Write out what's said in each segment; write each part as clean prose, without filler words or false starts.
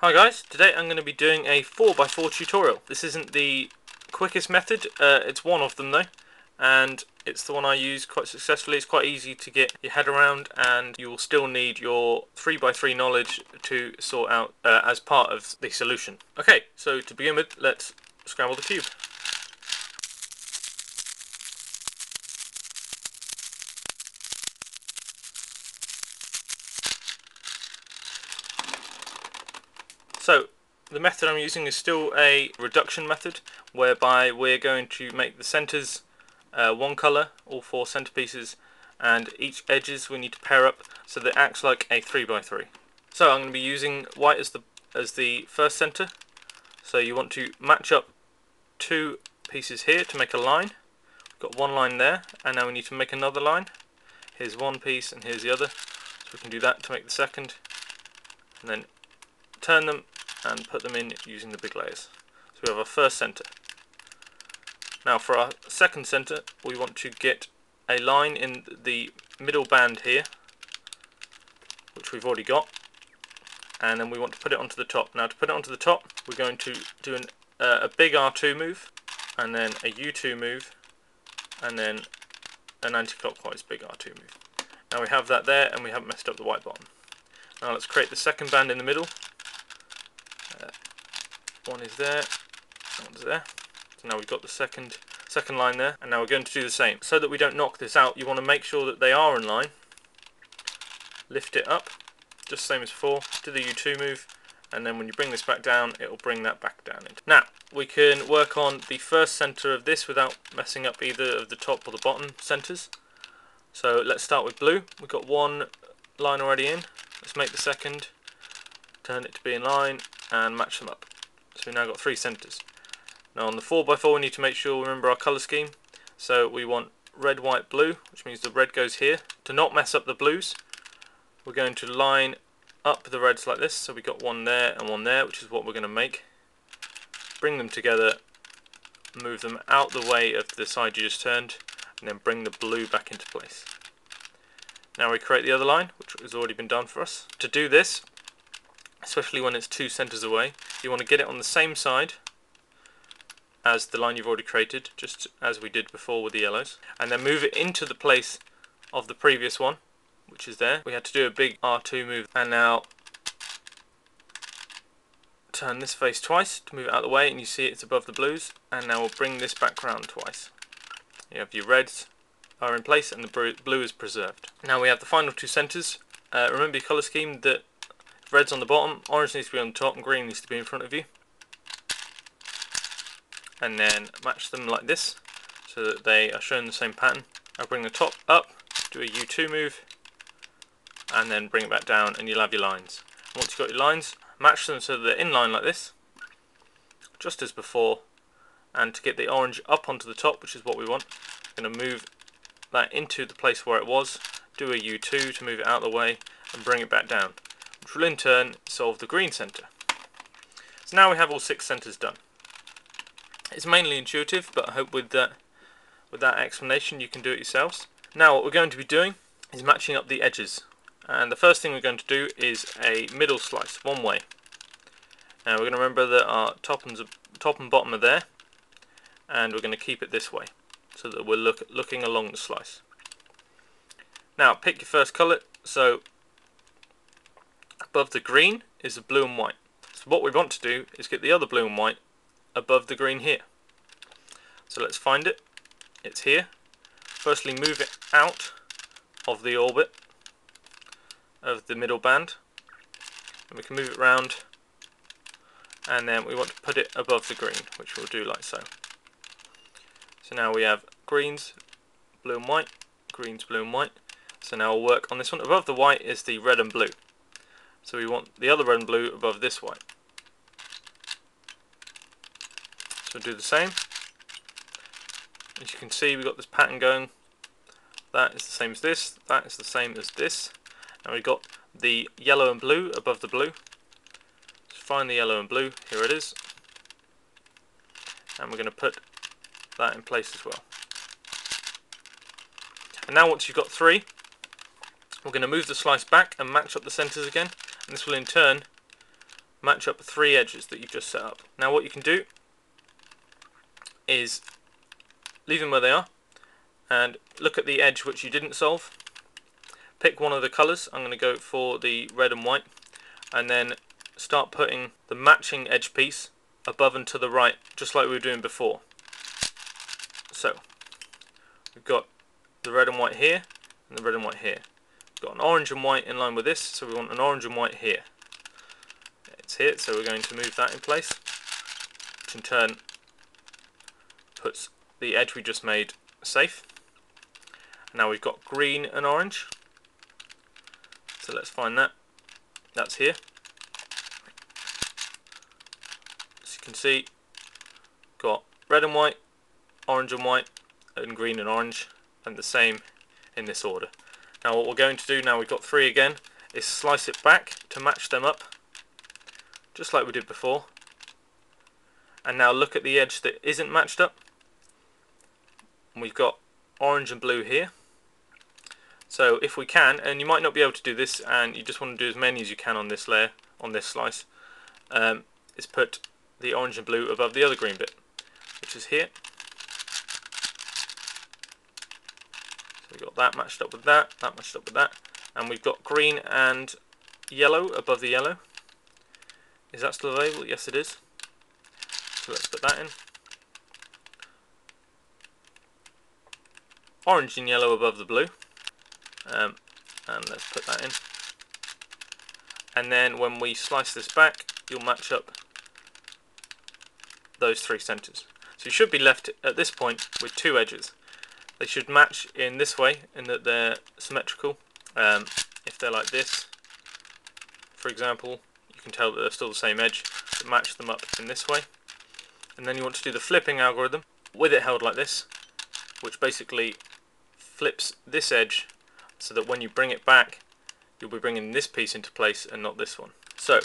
Hi guys, today I'm going to be doing a 4x4 tutorial. This isn't the quickest method, it's one of them though, and it's the one I use quite successfully. It's quite easy to get your head around, and you will still need your 3x3 knowledge to sort out as part of the solution. Okay, so to begin with, let's scramble the cube. So the method I'm using is still a reduction method, whereby we're going to make the centers one colour, all four centerpieces, and each edges we need to pair up so that it acts like a 3x3. So I'm going to be using white as the first center. So you want to match up two pieces here to make a line. We've got one line there, and now we need to make another line. Here's one piece and here's the other. So we can do that to make the second, and then turn them and put them in using the big layers. So we have our first center. Now for our second center, we want to get a line in the middle band here, which we've already got, and then we want to put it onto the top. Now to put it onto the top, we're going to do a big R2 move, and then a U2 move, and then an anti-clockwise big R2 move. Now we have that there, and we haven't messed up the white bottom. Now let's create the second band in the middle. One is there, one's there. So now we've got the second line there, and now we're going to do the same. So that we don't knock this out, you want to make sure that they are in line. Lift it up, just the same as before, do the U2 move, and then when you bring this back down, it will bring that back down. Now, we can work on the first center of this without messing up either of the top or the bottom centers. So let's start with blue. We've got one line already in. Let's make the second, turn it to be in line, and match them up. So we've now got three centers. Now on the 4x4 we need to make sure we remember our colour scheme. So we want red, white, blue, which means the red goes here. To not mess up the blues, we're going to line up the reds like this. So we've got one there and one there, which is what we're going to make. Bring them together, move them out the way of the side you just turned, and then bring the blue back into place. Now we create the other line, which has already been done for us. To do this, especially when it's two centers away, you want to get it on the same side as the line you've already created, just as we did before with the yellows, and then move it into the place of the previous one, which is there. We had to do a big R2 move, and now turn this face twice to move it out of the way, and you see it's above the blues, and now we'll bring this back round twice. You have your reds are in place and the blue is preserved. Now we have the final two centers. Remember your colour scheme, that red's on the bottom, orange needs to be on the top, and green needs to be in front of you. And then match them like this so that they are shown the same pattern. I'll bring the top up, do a U2 move, and then bring it back down, and you'll have your lines. And once you've got your lines, match them so that they're in line like this, just as before. And to get the orange up onto the top, which is what we want, I'm going to move that into the place where it was, do a U2 to move it out of the way, and bring it back down, which will in turn solve the green center. So now we have all six centers done. It's mainly intuitive, but I hope with that explanation you can do it yourselves. Now what we're going to be doing is matching up the edges, and the first thing we're going to do is a middle slice, one way. Now we're going to remember that our top and bottom are there, and we're going to keep it this way so that we're looking along the slice. Now pick your first colour. So above the green is the blue and white. So what we want to do is get the other blue and white above the green here. So let's find it. It's here. Firstly, move it out of the orbit of the middle band, and we can move it round, and then we want to put it above the green, which we'll do like so. So now we have greens, blue and white, greens, blue and white. So now we'll work on this one. Above the white is the red and blue. So we want the other red and blue above this white. So we'll do the same. As you can see, we've got this pattern going. That is the same as this, that is the same as this. And we've got the yellow and blue above the blue. So find the yellow and blue, here it is. And we're going to put that in place as well. And now once you've got three, we're going to move the slice back and match up the centers again. And this will in turn match up 3 edges that you've just set up. Now what you can do is leave them where they are and look at the edge which you didn't solve. Pick one of the colours. I'm going to go for the red and white, and then start putting the matching edge piece above and to the right, just like we were doing before. So we've got the red and white here and the red and white here. We've got an orange and white in line with this, so we want an orange and white here. It's here, so we're going to move that in place, which in turn puts the edge we just made safe. Now we've got green and orange, so let's find that. That's here. As you can see, got red and white, orange and white, and green and orange, and the same in this order. Now what we're going to do, now we've got 3 again, is slice it back to match them up, just like we did before. And now look at the edge that isn't matched up. And we've got orange and blue here. So if we can, and you might not be able to do this, and you just want to do as many as you can on this layer, on this slice, is put the orange and blue above the other green bit, which is here. So we've got that matched up with that matched up with that, and we've got green and yellow above the yellow. Is that still available? Yes, it is. So let's put that in. Orange and yellow above the blue. And let's put that in. And then when we slice this back, you'll match up those 3 centres. So you should be left at this point with 2 edges. They should match in this way, in that they're symmetrical. If they're like this, for example, you can tell that they're still the same edge, so match them up in this way. And then you want to do the flipping algorithm with it held like this, which basically flips this edge so that when you bring it back, you'll be bringing this piece into place and not this one. So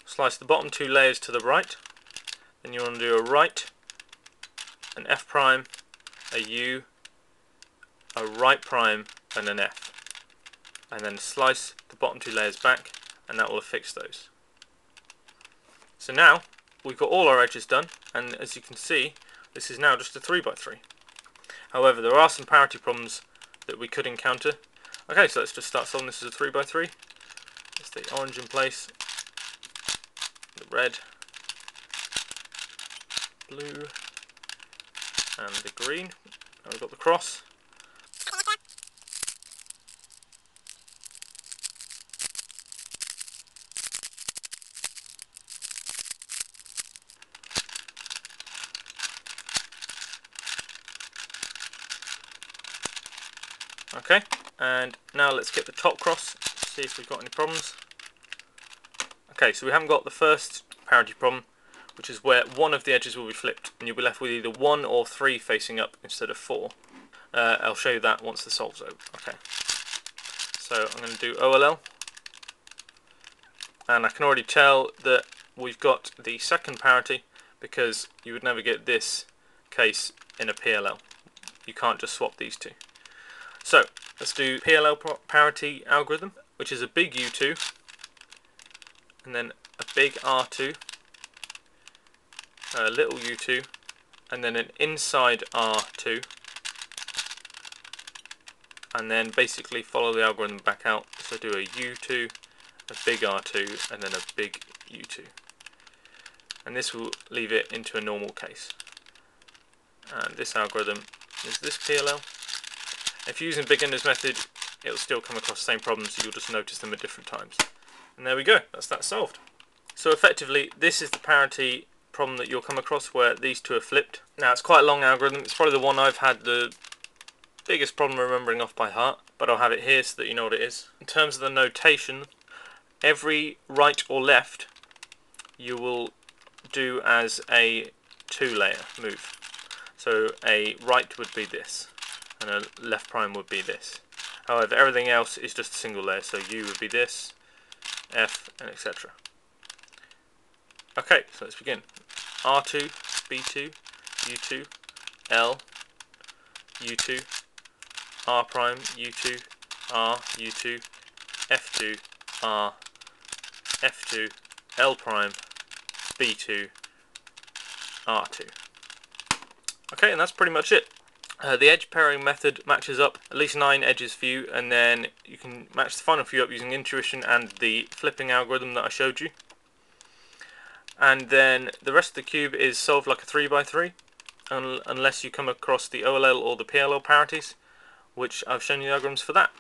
slice the bottom 2 layers to the right, then you want to do a right, an F prime, a U, a right prime, and an F, and then slice the bottom 2 layers back, and that will affix those. So now we've got all our edges done, and as you can see, this is now just a 3x3. However, there are some parity problems that we could encounter. Okay, so let's just start solving this as a 3x3. Let's the orange in place, the red, blue, and the green. Now we've got the cross. Okay, and now let's get the top cross, see if we've got any problems. Okay, so we haven't got the first parity problem, which is where one of the edges will be flipped, and you'll be left with either 1 or 3 facing up instead of 4. I'll show you that once the solve's over. Okay, so I'm going to do OLL, and I can already tell that we've got the second parity, because you would never get this case in a PLL. You can't just swap these two. So let's do PLL parity algorithm, which is a big U2, and then a big R2, a little U2, and then an inside R2, and then basically follow the algorithm back out. So do a U2, a big R2, and then a big U2. And this will leave it into a normal case. And this algorithm is this PLL. If you're using beginner's method, it'll still come across the same problems, so you'll just notice them at different times. And there we go, that's that solved. So effectively, this is the parity problem that you'll come across where these two are flipped. Now it's quite a long algorithm, it's probably the one I've had the biggest problem remembering off by heart, but I'll have it here so that you know what it is. In terms of the notation, every right or left you will do as a 2-layer move. So a right would be this, and a left prime would be this. However, everything else is just a single layer, so U would be this, F, and etc. Okay, so let's begin. R2, B2, U2, L, U2, R prime, U2, R, U2, F2, R, F2, L prime, B2, R2. Okay, and that's pretty much it. The edge pairing method matches up at least 9 edges for you, and then you can match the final few up using intuition and the flipping algorithm that I showed you. And then the rest of the cube is solved like a 3x3, unless you come across the OLL or the PLL parities, which I've shown you the algorithms for that.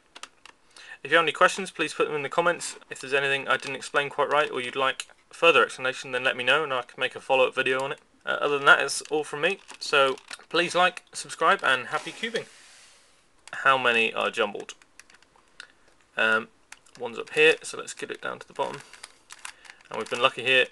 If you have any questions, please put them in the comments. If there's anything I didn't explain quite right, or you'd like further explanation, then let me know and I can make a follow-up video on it. Other than that, it's all from me, so please like, subscribe, and happy cubing. How many are jumbled? One's up here, so let's get it down to the bottom. And we've been lucky here,